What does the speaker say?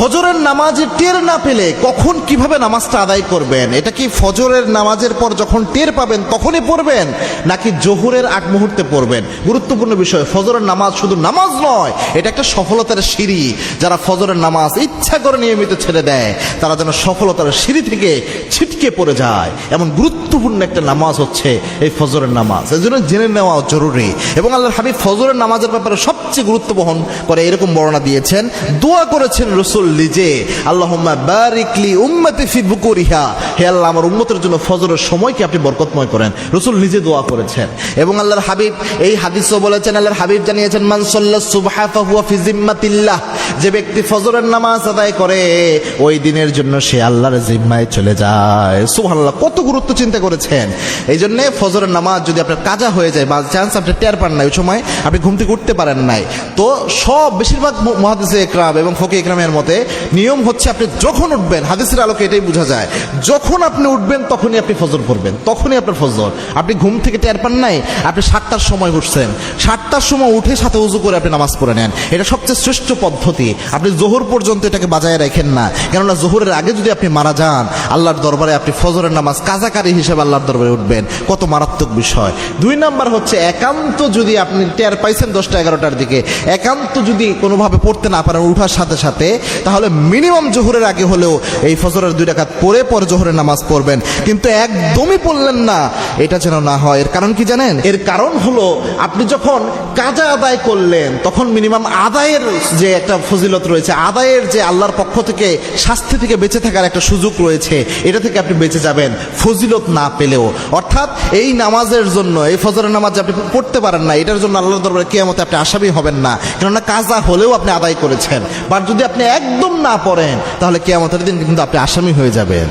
ফজরের নামাজে টের না পেলে কখন কিভাবে নামাজটা আদায় করবেন? এটা কি ফজরের নামাজের পর যখন টের পাবেন তখনই পড়বেন, নাকি জোহরের আগ মুহূর্তে পড়বেন? গুরুত্বপূর্ণ বিষয়। ফজরের নামাজ শুধু নামাজ নয়, এটা একটা সফলতার সিঁড়ি। যারা ফজরের নামাজ ইচ্ছা করে নিয়মিত ছেড়ে দেয়, তারা যেন সফলতার সিঁড়ি থেকে ছিটকে পড়ে যায়। এমন গুরুত্বপূর্ণ একটা নামাজ হচ্ছে এই ফজরের নামাজ। এই জন্য জেনে নেওয়া জরুরি। এবং আল্লাহর হাবিব ফজরের নামাজের ব্যাপারে সবচেয়ে গুরুত্ব বহন করে এরকম বর্ণনা দিয়েছেন, দোয়া করেছেন রসুল নিজে, আল্লাহুম্মা বারিক লি উম্মতি ফি বুকুরিহা, হে আল্লাহ আমার উম্মতের জন্য ফজরের সময়কে আপনি বরকতময় করেন। রসুল নিজে দোয়া করেছেন। এবং আল্লাহর হাবিব এই হাদিসও বলেছেন, আল্লাহর হাবিব জানিয়েছেন, মান সাল্লা সুবহা ফাহুয়া ফি জিম্মাতিল্লাহ, যে ব্যক্তি ফজরের নামাজ আদায় করে ওই দিনের জন্য সে আল্লাহর জিম্মায় চলে যায়। সুবহানাল্লাহ, কত গুরুত্ব চিন্তা করেছেন। এই জন্য ফজরের নামাজ যদি আপনার কাজা হয়ে যায় বা চান্স আপনি টের পান না, ওই সময় আপনি ঘুম থেকে উঠতে পারেন নাই, তো বেশিরভাগ মুহাদ্দিসে ইকরাম এবং ফকি ইকরামের মতে নিয়ম হচ্ছে আপনি যখন উঠবেন, হাদিসের আলোকে এটাই বোঝা যায়, যখন আপনি উঠবেন তখনই আপনি ফজর পড়বেন, তখনই আপনার ফজর। আপনি ঘুম থেকে টের পান নাই, আপনি 7টার সময় উঠছেন, 7টার সময় উঠে সাথে উজু করে আপনি নামাজ পড়ে নেন। এটা সবচেয়ে শ্রেষ্ঠ পদ্ধতি। আপনি জোহর পর্যন্ত এটাকে বাজায় রাখেন না, কেননা জোহরের আগে যদি আপনি মারা যান, আল্লাহর দরবারে আপনি ফজরের নামাজ কাজাকারী হিসেবে আল্লাহর দরবারে উঠবেন। কত মারাত্মক বিষয়। 2 নাম্বার হচ্ছে, একান্ত যদি আপনি টের পাইছেন 10টা 11টার দিকে, একান্ত যদি কোনোভাবে পড়তে না পারেন উঠার সাথে সাথে, তাহলে মিনিমাম জোহরের আগে হলেও এই ফজরের 2 রাকাত পরে পরে জোহরের নামাজ পড়বেন। কিন্তু একদমই পড়লেন না, এটা যেন না হয়। এর কারণ কি জানেন? এর কারণ হলো, আপনি যখন কাজা আদায় করলেন তখন মিনিমাম আদায়ের যে একটা ফজিলত রয়েছে, আদায়ের যে আল্লাহর পক্ষ থেকে শাস্তি থেকে বেঁচে থাকার একটা সুযোগ রয়েছে, এটা থেকে আপনি বেঁচে যাবেন ফজিলত না পেলেও। অর্থাৎ এই নামাজের জন্য, এই ফজরের নামাজ আপনি পড়তে পারেন না, এটার জন্য আল্লাহর দরবারে কিয়ামতে আপনি আসামি হবেন না, কেননা কাজা হলেও আপনি আদায় করেছেন। বা যদি আপনি একদম না পড়েন, তাহলে কিয়ামতের দিন কিন্তু আপনি আসামি হয়ে যাবেন।